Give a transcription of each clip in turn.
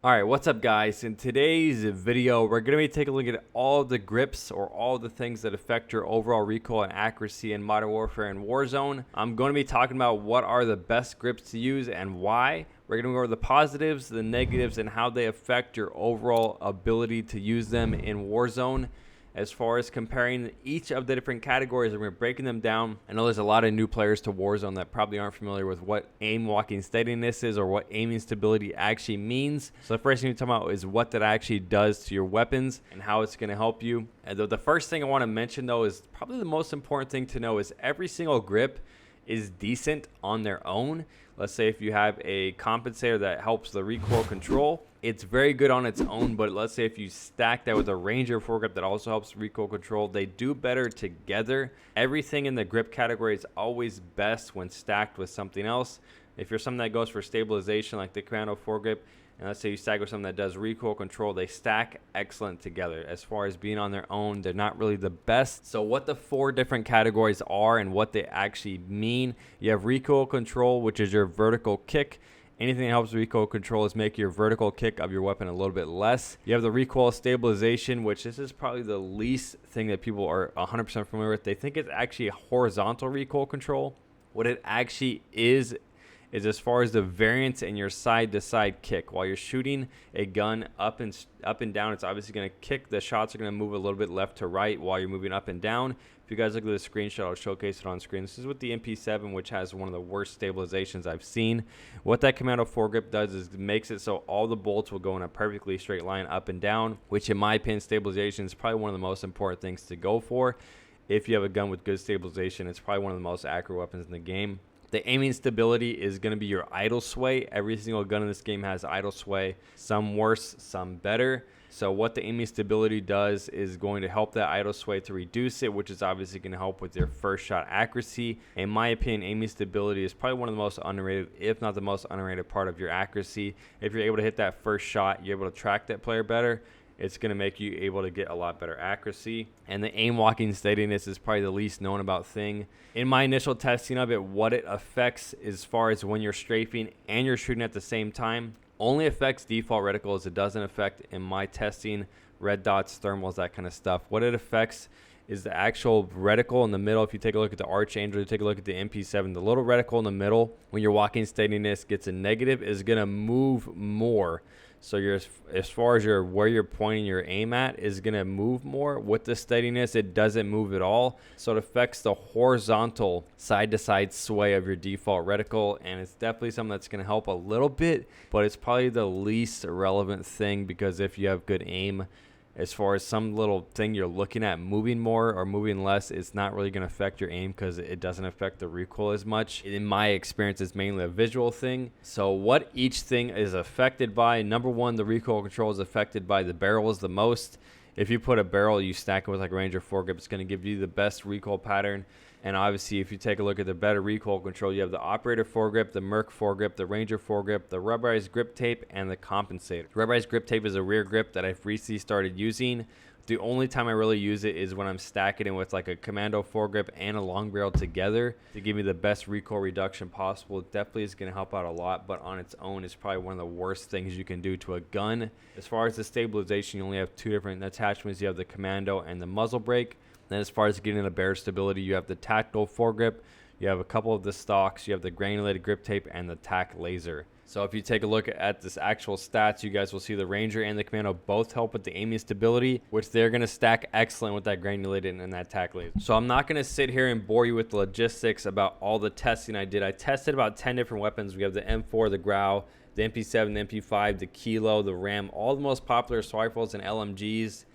Alright, what's up guys? In today's video, we're going to be taking a look at all the grips or all the things that affect your overall recoil and accuracy in Modern Warfare and Warzone. I'm going to be talking about what are the best grips to use and why. We're going to go over the positives, the negatives, and how they affect your overall ability to use them in Warzone. As far as comparing each of the different categories, we're breaking them down. I know there's a lot of new players to Warzone that probably aren't familiar with what aim walking steadiness is or what aiming stability actually means. So the first thing we're talking about is what that actually does to your weapons and how it's going to help you. And the first thing I want to mention though is probably the most important thing to know is every single grip is decent on their own. Let's say if you have a compensator that helps the recoil control, it's very good on its own, but let's say if you stack that with a Ranger foregrip that also helps recoil control, they do better together. Everything in the grip category is always best when stacked with something else. If you're something that goes for stabilization like the Commando foregrip, and let's say you stack with something that does recoil control, they stack excellent together. As far as being on their own, they're not really the best. So what the four different categories are and what they actually mean: you have recoil control, which is your vertical kick. Anything that helps recoil control is make your vertical kick of your weapon a little bit less. You have the recoil stabilization, which this is probably the least thing that people are 100% familiar with. They think it's actually a horizontal recoil control. What it actually is as far as the variance in your side-to-side kick. While you're shooting a gun up and down, it's obviously going to kick. The shots are going to move a little bit left to right while you're moving up and down. If you guys look at the screenshot, I'll showcase it on screen. This is with the MP7, which has one of the worst stabilizations I've seen. What that Commando foregrip does is it makes it so all the bolts will go in a perfectly straight line up and down, which in my opinion, stabilization is probably one of the most important things to go for. If you have a gun with good stabilization, it's probably one of the most accurate weapons in the game. The aiming stability is going to be your idle sway. Every single gun in this game has idle sway, some worse, some better. So what the aiming stability does is going to help that idle sway to reduce it, which is obviously going to help with your first shot accuracy. In my opinion, aiming stability is probably one of the most underrated, if not the most underrated part of your accuracy. If you're able to hit that first shot, you're able to track that player better. It's going to make you able to get a lot better accuracy. And the aim walking steadiness is probably the least known about thing. In my initial testing of it, what it affects as far as when you're strafing and you're shooting at the same time, only affects default reticles. It doesn't affect, in my testing, red dots, thermals, that kind of stuff. What it affects is the actual reticle in the middle. If you take a look at the Archangel, you take a look at the MP7, the little reticle in the middle, when your walking steadiness gets a negative, is going to move more. So as far as where you're pointing your aim at is going to move more. With the steadiness, it doesn't move at all. So it affects the horizontal side-to-side sway of your default reticle, and it's definitely something that's going to help a little bit, but it's probably the least relevant thing, because if you have good aim, as far as some little thing you're looking at moving more or moving less, it's not really going to affect your aim because it doesn't affect the recoil as much. In my experience, it's mainly a visual thing. So what each thing is affected by: number one, the recoil control is affected by the barrels the most. If you put a barrel, you stack it with like a Ranger foregrip, it's going to give you the best recoil pattern. And obviously, if you take a look at the better recoil control, you have the Operator foregrip, the Merc foregrip, the Ranger foregrip, the rubberized grip tape, and the compensator. Rubberized grip tape is a rear grip that I've recently started using. The only time I really use it is when I'm stacking it with like a Commando foregrip and a long barrel together to give me the best recoil reduction possible. It definitely is going to help out a lot, but on its own, it's probably one of the worst things you can do to a gun. As far as the stabilization, you only have two different attachments. You have the Commando and the muzzle brake. Then as far as getting the barrel stability, you have the tactical foregrip, you have a couple of the stocks, you have the granulated grip tape, and the tack laser. So if you take a look at this actual stats, you guys will see the Ranger and the Commando both help with the aiming stability, which they're going to stack excellent with that granulated and that tack laser. So I'm not going to sit here and bore you with the logistics about all the testing I did. I tested about 10 different weapons. We have the M4, the Grau, the MP7, the MP5, the Kilo, the Ram, all the most popular rifles and LMGs.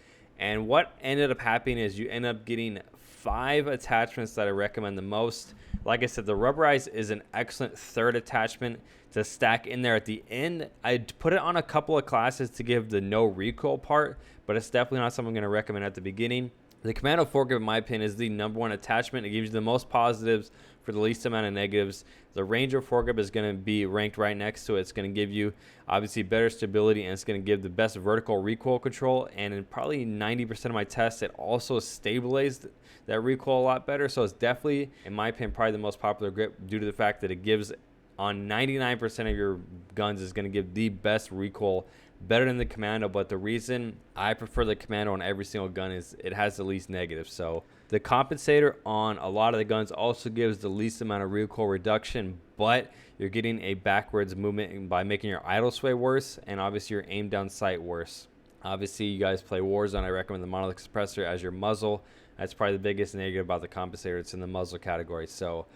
And what ended up happening is you end up getting 5 attachments that I recommend the most. Like I said, the rubberized is an excellent third attachment to stack in there at the end. I'd put it on a couple of classes to give the no recoil part, but it's definitely not something I'm going to recommend at the beginning. The Commando foregrip, in my opinion, is the #1 attachment. It gives you the most positives for the least amount of negatives. The Ranger foregrip is going to be ranked right next to it. It's going to give you obviously better stability, and it's going to give the best vertical recoil control. And in probably 90% of my tests, it also stabilized that recoil a lot better. So it's definitely, in my opinion, probably the most popular grip due to the fact that it gives on 99% of your guns is going to give the best recoil better than the Commando, but the reason I prefer the Commando on every single gun is it has the least negatives. So the compensator on a lot of the guns also gives the least amount of recoil reduction, but you're getting a backwards movement by making your idle sway worse and obviously your aim down sight worse. Obviously, you guys play Warzone, I recommend the monolith suppressor as your muzzle. That's probably the biggest negative about the compensator. It's in the muzzle category. So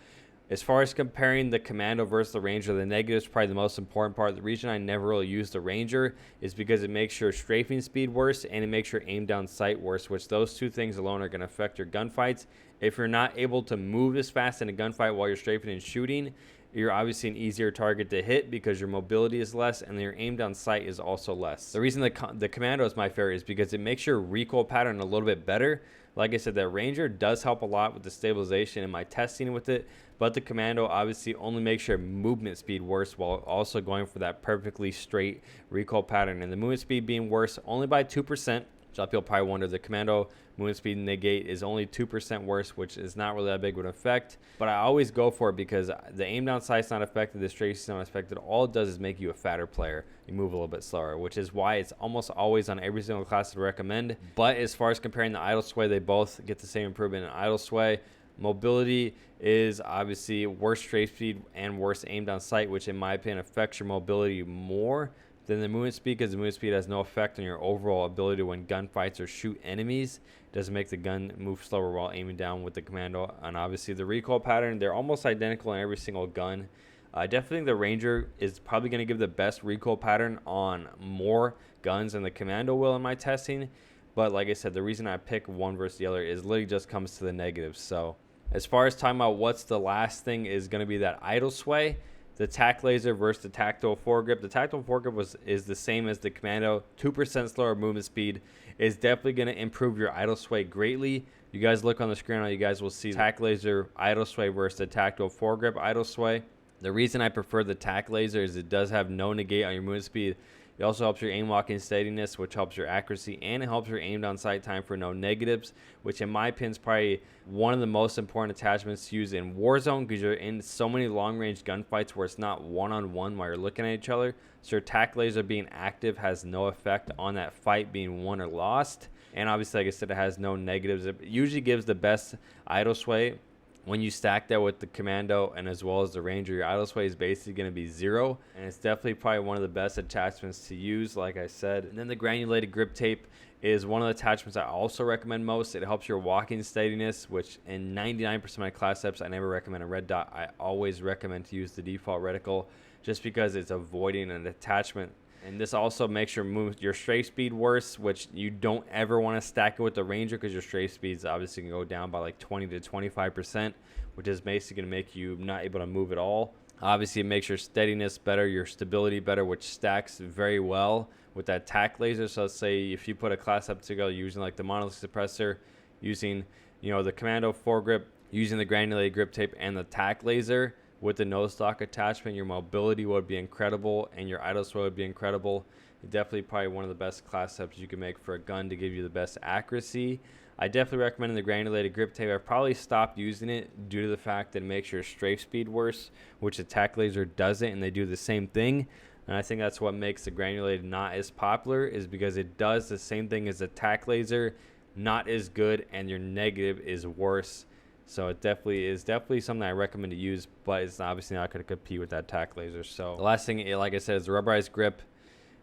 as far as comparing the Commando versus the Ranger, the negative is probably the most important part. The reason I never really use the Ranger is because it makes your strafing speed worse and it makes your aim down sight worse, which those two things alone are going to affect your gunfights. If you're not able to move as fast in a gunfight while you're strafing and shooting, you're obviously an easier target to hit because your mobility is less and your aim down sight is also less. The reason the Commando is my favorite is because it makes your recoil pattern a little bit better. Like I said, that Ranger does help a lot with the stabilization and my testing with it, but the Commando obviously only makes your movement speed worse while also going for that perfectly straight recoil pattern. And the movement speed being worse only by 2%. A lot of people probably wonder, the Commando movement speed negate is only 2% worse, which is not really that big of an effect. But I always go for it because the aim down sight's not affected, the strafing is not affected. All it does is make you a fatter player. You move a little bit slower, which is why it's almost always on every single class I recommend. But as far as comparing the idle sway, they both get the same improvement in idle sway. Mobility is obviously worse strafe speed and worse aim down sight, which in my opinion affects your mobility more than the movement speed, because the movement speed has no effect on your overall ability to win gunfights or shoot enemies. It doesn't make the gun move slower while aiming down with the Commando. And obviously the recoil pattern, they're almost identical in every single gun. I definitely think the Ranger is probably going to give the best recoil pattern on more guns than the Commando will in my testing. But like I said, the reason I pick one versus the other is literally just comes to the negatives. So as far as talking about what's the last thing, is going to be that idle sway. The tack laser versus the tactile foregrip. The tactile foregrip is the same as the Commando. 2% slower movement speed is definitely going to improve your idle sway greatly. You guys look on the screen now, you guys will see tack laser idle sway versus the tactile foregrip idle sway. The reason I prefer the tack laser is it does have no negate on your movement speed. It also helps your aim locking steadiness, which helps your accuracy, and it helps your aim down sight time for no negatives, which in my opinion is probably one of the most important attachments to use in Warzone, because you're in so many long range gunfights where it's not one-on-one while you're looking at each other. So your tack laser being active has no effect on that fight being won or lost. And obviously, like I said, it has no negatives. It usually gives the best idle sway. When you stack that with the Commando and as well as the Ranger, your idle sway is basically going to be 0. And it's definitely probably one of the best attachments to use, like I said. And then the granulated grip tape is one of the attachments I also recommend most. It helps your walking steadiness, which in 99% of my class steps, I never recommend a red dot. I always recommend to use the default reticle just because it's avoiding an attachment. And this also makes your strafe speed worse, which you don't ever want to stack it with the Ranger, because your strafe speeds obviously can go down by like 20 to 25%, which is basically going to make you not able to move at all. Obviously, it makes your steadiness better, your stability better, which stacks very well with that tack laser. So let's say if you put a class up together using like the monolith suppressor, using the Commando foregrip, using the granulated grip tape and the tack laser, with the no stock attachment, your mobility would be incredible and your idle sway would be incredible. Definitely probably one of the best class setups you can make for a gun to give you the best accuracy. I definitely recommend the granulated grip tape. I've probably stopped using it due to the fact that it makes your strafe speed worse, which the tack laser doesn't, and they do the same thing. And I think that's what makes the granulated not as popular, is because it does the same thing as the tack laser, not as good, and your negative is worse. So it definitely is something I recommend to use, but it's obviously not going to compete with that tack laser. So the last thing, like I said, is the rubberized grip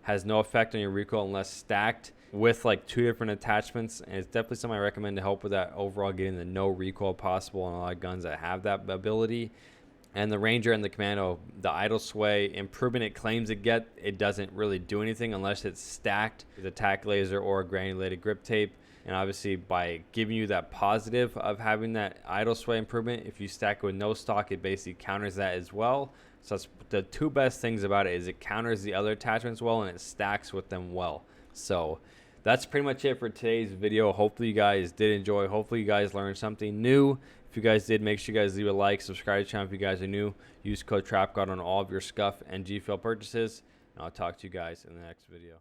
has no effect on your recoil unless stacked with like 2 different attachments, and it's definitely something I recommend to help with that overall getting the no recoil possible on a lot of guns that have that ability. And the Ranger and the Commando, the idle sway improvement it claims it doesn't really do anything unless it's stacked with a tack laser or a granulated grip tape. And obviously, by giving you that positive of having that idle sway improvement, if you stack it with no stock, it basically counters that as well. So that's the 2 best things about it, is it counters the other attachments well and it stacks with them well. So that's pretty much it for today's video. Hopefully you guys did enjoy. Hopefully you guys learned something new. If you guys did, make sure you guys leave a like, subscribe to the channel if you guys are new. Use code Trapgod on all of your scuff and GFUEL purchases. And I'll talk to you guys in the next video.